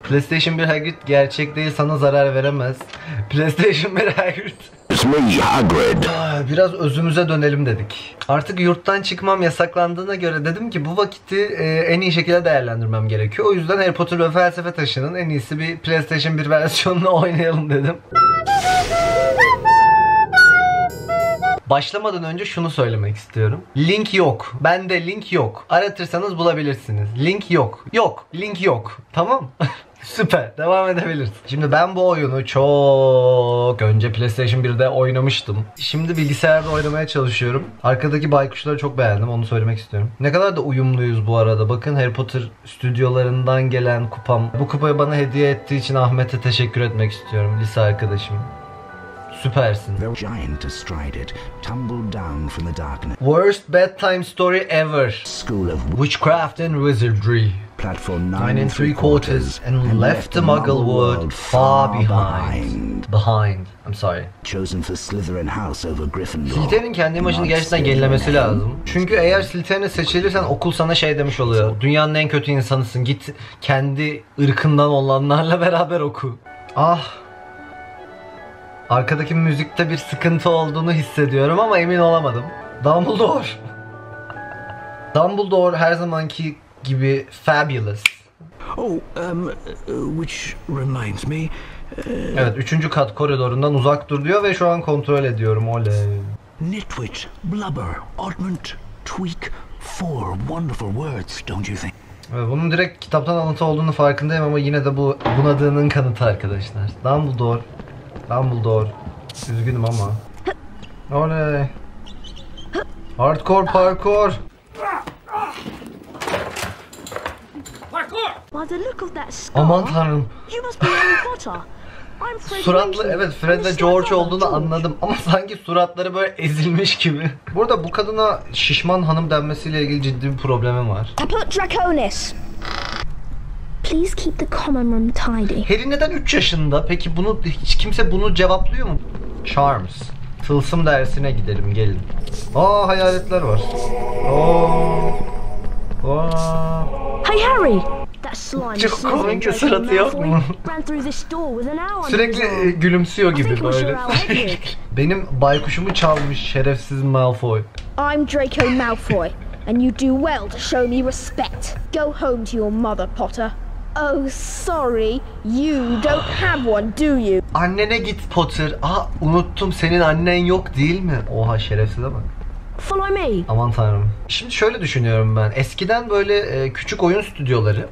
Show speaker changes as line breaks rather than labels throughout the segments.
PlayStation 1 Hagrid gerçek değil, sana zarar veremez. PlayStation 1 Hagrid. Biraz özümüze dönelim dedik. Artık yurttan çıkmam yasaklandığına göre dedim ki bu vakiti en iyi şekilde değerlendirmem gerekiyor. O yüzden Harry Potter ve Felsefe Taşı'nın en iyisi bir PlayStation 1 versiyonunu oynayalım dedim. Başlamadan önce şunu söylemek istiyorum. Link yok. Bende link yok. Aratırsanız bulabilirsiniz. Link yok. Yok. Link yok. Tamam. Süper. Devam edebiliriz. Şimdi ben bu oyunu çok önce PlayStation 1'de oynamıştım. Şimdi bilgisayarda oynamaya çalışıyorum. Arkadaki baykuşları çok beğendim. Onu söylemek istiyorum. Ne kadar da uyumluyuz bu arada. Bakın, Harry Potter stüdyolarından gelen kupam. Bu kupayı bana hediye ettiği için Ahmet'e teşekkür etmek istiyorum. Lise arkadaşım. Süpersin. Worst bedtime story ever. Witchcraft and Wizardry. Platform 9 3/4 and left the Muggle world far behind. I'm sorry. Chosen for Slytherin House over Gryffindor. Slytherin'in kendi imajını gerçekten yenilemesi lazım. Çünkü eğer Slytherin'e seçilirsen okul sana şey demiş oluyor. Dünyanın en kötü insanısın. Git kendi ırkından olanlarla beraber oku. Ah. Arkadaki müzikte bir sıkıntı olduğunu hissediyorum ama emin olamadım. Dumbledore. Dumbledore her zamanki gibi fabulous.
Which reminds me.
Evet, 3. kat koridorundan uzak dur diyor ve şu an kontrol ediyorum. Oley.
Nitwit, blubber, oddment, tweak, 4 wonderful words, don't you think?
Evet, bunun direkt kitaptan alıntı olduğunu farkındayım ama yine de bu bunadığının kanıtı arkadaşlar. Dumbledore. Üzgünüm ama. Oley. Hardcore parkour. Aman tanrım. Suratlı, evet, Fred ve George olduğunu anladım ama sanki suratları böyle ezilmiş gibi. Burada bu kadına şişman hanım denmesiyle ilgili ciddi bir problemim var.
Please keep the common room tidy.
Harry neden 3 yaşında? Peki bunu hiç kimse bunu cevaplıyor mu? Charms. Tılsım dersine gidelim, gelin. Aa, hayaletler var.
Hey Harry. That slime.
Çok komik suratı yok mu? Sürekli gülümsüyor gibi böyle. Benim baykuşumu çalmış şerefsiz Malfoy.
I'm Draco Malfoy and you do well to show me respect. Go home to your mother, Potter. Oh, sorry. You don't have one, do you?
Annene git Potter. Unuttum, senin annen yok değil mi? Oha, şerefsize bak.
Follow me.
Aman tanrım. Şimdi şöyle düşünüyorum ben. Eskiden böyle küçük oyun stüdyoları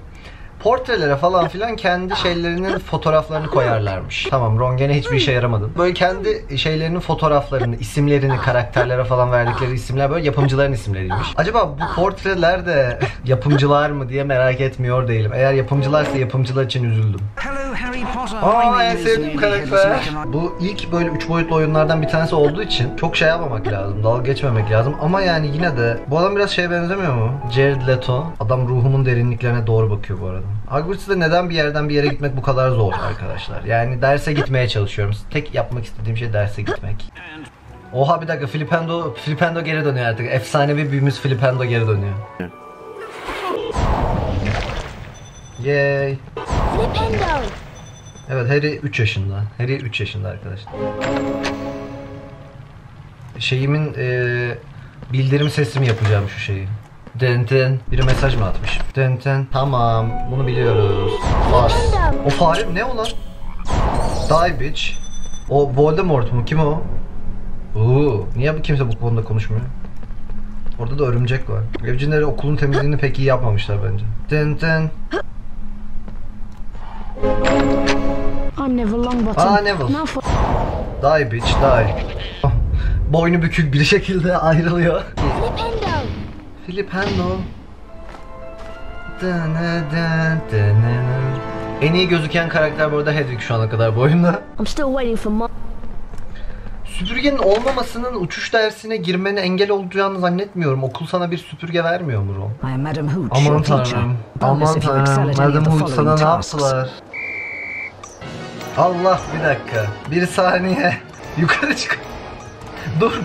portrelere falan filan kendi şeylerinin fotoğraflarını koyarlarmış. Tamam, Ron gene hiçbir işe yaramadın. Böyle kendi şeylerinin fotoğraflarını, isimlerini, karakterlere falan verdikleri isimler böyle yapımcıların isimleriymiş. Acaba bu portreler de yapımcılar mı diye merak etmiyor değilim. Eğer yapımcılarsa yapımcılar için üzüldüm. En sevdiğim karakter. Bu ilk böyle 3 boyutlu oyunlardan bir tanesi olduğu için çok şey yapmamak lazım, dalga geçmemek lazım ama yani yine de bu adam biraz şeye benzemiyor mu? Jared Leto. Adam ruhumun derinliklerine doğru bakıyor bu arada. Hogwarts'ta neden bir yerden bir yere gitmek bu kadar zor arkadaşlar? Yani derse gitmeye çalışıyorum. Tek yapmak istediğim şey derse gitmek. Oha, bir dakika, Flipendo geri dönüyor artık. Efsanevi büyümüz Flipendo geri dönüyor. Yay.
Flipendo.
Evet, Harry 3 yaşında. Harry 3 yaşında arkadaşlar. Şeyimin bildirim sesimi yapacağım şu şeyi. Denten. Biri mesaj mı atmış? Denten. Tamam, bunu biliyoruz. Bas. O fare ne o lan? Die bitch. O Voldemort mu? Kim o? Niye kimse bu konuda konuşmuyor? Orada da örümcek var. Evcinleri okulun temizliğini pek iyi yapmamışlar bence. Denten. Neville. Die bitch, die. Boynu bükük bir şekilde ayrılıyor. Flipendo. En iyi gözüken karakter bu arada Hedwig şu ana kadar bu oyunda. Süpürgenin olmamasının uçuş dersine girmene engel olacağını zannetmiyorum. Okul sana bir süpürge vermiyor mu Ron? Aman tanrım. Madam Hooch sana ne yaptılar? Allah, bir dakika. Bir saniye. Yukarı çık. Dur.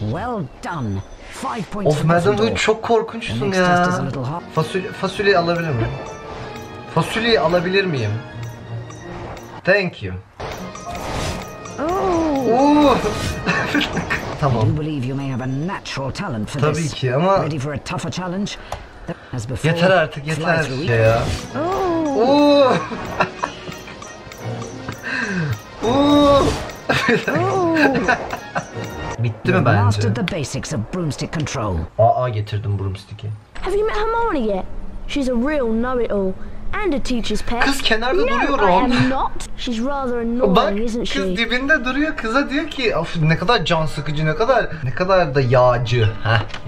Well done.
Of Madam Hooch, çok korkunçsun ya. Fasulye alabilir miyim? Fasulyeyi alabilir miyim? Thank you. Oo. Tamam.
You believe you may have a natural talent for
Tabii
this.
ki ama
Ready for a tougher challenge? As before,
yeter artık,
fly
yeter
through
şey ya. Oo. Oo. Bitti mi bence?
Mastered the basics of broomstick control.
Aa, getirdim broomstick'i.
Have you met Hermione yet? She's a real know-it-all and a teacher's pet.
Kız kenarda
No,
duruyor
I
Ron.
am not. She's rather annoying,
Bak
isn't
kız
she?
dibinde duruyor, kıza diyor ki of, ne kadar can sıkıcı, ne kadar da yağcı.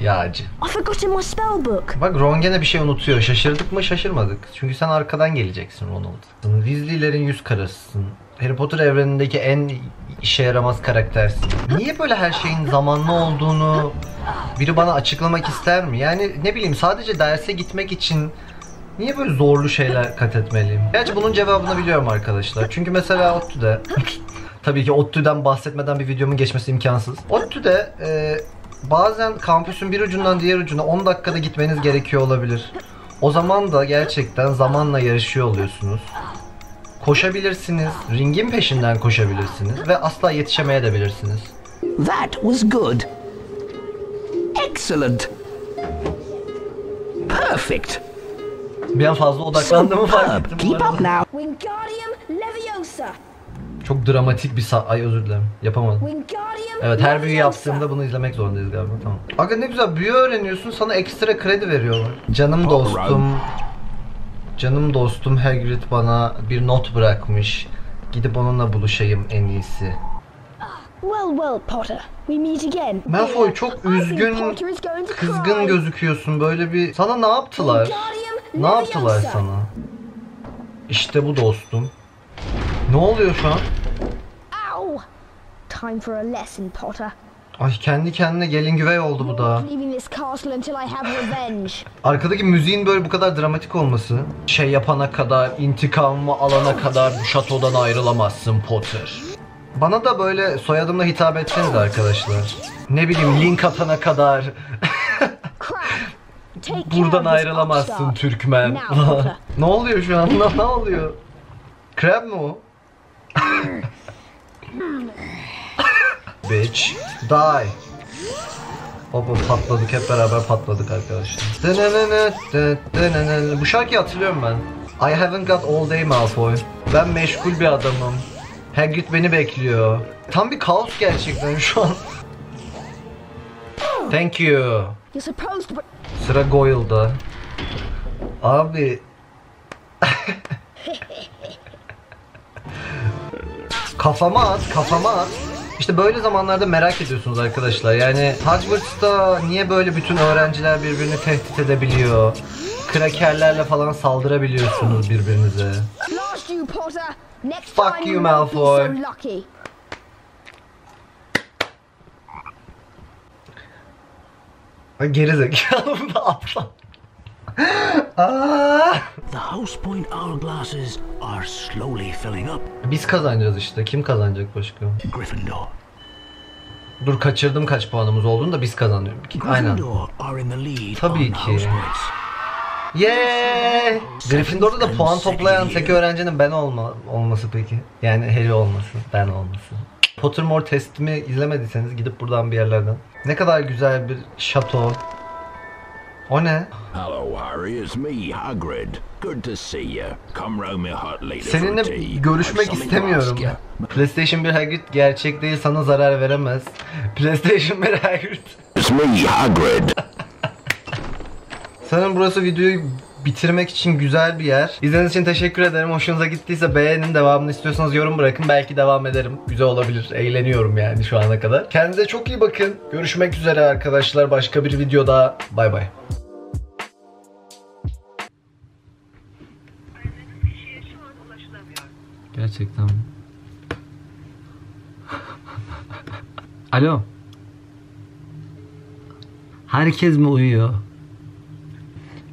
Yağcı.
I forgot in my spell book.
Bak Ron gene bir şey unutuyor. Şaşırdık mı? Şaşırmadık. Çünkü sen arkadan geleceksin Ronald. Weasley'lerin yüz karasısın. Harry Potter evrenindeki en işe yaramaz karaktersin. Niye böyle her şeyin zamanlı olduğunu biri bana açıklamak ister mi? Yani ne bileyim, sadece derse gitmek için niye böyle zorlu şeyler kat etmeliyim? Gerçi bunun cevabını biliyorum arkadaşlar. Çünkü mesela ODTÜ'de tabii ki ODTÜ'den bahsetmeden bir videomun geçmesi imkansız. ODTÜ'de bazen kampüsün bir ucundan diğer ucuna 10 dakikada gitmeniz gerekiyor olabilir. O zaman da gerçekten zamanla yarışıyor oluyorsunuz. Koşabilirsiniz, ringin peşinden koşabilirsiniz ve asla yetişemeye de bilirsiniz.
That was good. Excellent. Perfect.
Bir an fazla odaklandığımı fark
Superb.
ettim.
Keep up now.
Wingardium Leviosa.
Çok dramatik bir ay, özür dilerim. Yapamadım.
Wingardium
Evet, her büyü
Leviosa.
yaptığımda bunu izlemek zorundayız galiba. Tamam. Aga ne güzel, büyü öğreniyorsun, sana ekstra kredi veriyorlar. Canım dostum. Canım dostum Hagrid bana bir not bırakmış. Gidip onunla buluşayım en iyisi.
Well, Potter. We meet again.
Malfoy çok
I think
üzgün,
Potter is going to
kızgın
cry.
gözüküyorsun, böyle bir... Sana ne yaptılar?
Wingardium
Ne yaptılar
Leviosa.
sana? İşte bu dostum. Ne oluyor şu an?
Ow! Time for a lesson, Potter.
Ay, kendi kendine gelin güvey oldu bu da.
Leaving this castle until I have revenge.
Arkadaki müziğin böyle bu kadar dramatik olması. Şey yapana kadar, intikamımı alana kadar bu şatodan ayrılamazsın Potter. Bana da böyle soyadımla hitap etseniz arkadaşlar. Ne bileyim, link atana kadar.
Crap. Take care
Buradan
of this
ayrılamazsın
upstart.
Türkmen.
Now, Potter.
Ne oluyor şu an? Ne oluyor? Crab mı o? Bitch. Die. Hop patladık, hep beraber patladık arkadaşlar. Bu şarkıyı hatırlıyorum ben. I haven't got all day Malfoy. Ben meşgul bir adamım. Hagrid beni bekliyor. Tam bir kaos gerçekten şu an. Thank you.
You're supposed to...
Sıra Goyle'da. Abi. Kafama at. İşte böyle zamanlarda merak ediyorsunuz arkadaşlar. Yani Hogwarts'ta niye böyle bütün öğrenciler birbirini tehdit edebiliyor? Krakerlerle falan saldırabiliyorsunuz birbirinize.
Blast you, Potter. Next
Fuck
time
you,
won't be
Malfoy.
so lucky.
Gerizekalı, bu da aptal. Aa!
The House Point hourglasses are slowly filling up.
Biz kazanacağız işte. Kim kazanacak başka?
Gryffindor.
Dur, kaçırdım kaç puanımız olduğunu da biz kazanıyoruz. Aynen.
Gryffindor are in the lead
Tabii
on
ki.
House Points.
Yeah! Gryffindor'da da puan toplayan tek öğrencinin ben olması peki. Yani Harry olması, ben olması. Pottermore testimi izlemediyseniz gidip buradan bir yerlerden. Ne kadar güzel bir şato. O ne?
Hello, Harry. It's me, Hagrid. Good to see you. Come round me hut later for
Seninle
tea.
görüşmek
I've something to
istemiyorum.
ask you.
PlayStation 1 Hagrid gerçek değil, sana zarar veremez. PlayStation 1 Hagrid.
It's me, Hagrid.
Sanırım burası videoyu bitirmek için güzel bir yer. İzlediğiniz için teşekkür ederim. Hoşunuza gittiyse beğenin, devamını istiyorsanız yorum bırakın. Belki devam ederim. Güzel olabilir. Eğleniyorum yani şu ana kadar. Kendinize çok iyi bakın. Görüşmek üzere arkadaşlar. Başka bir videoda. Bay bay. Gerçekten. Alo. Herkes mi uyuyor?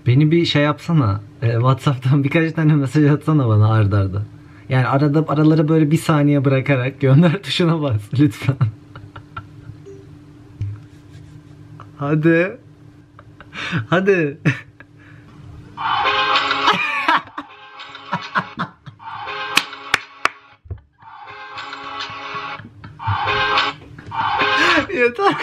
Beni bir şey yapsana. WhatsApp'tan birkaç tane mesaj atsana bana arda arda. Yani aralara böyle bir saniye bırakarak gönder tuşuna bas lütfen. Hadi. Hadi. Yeter.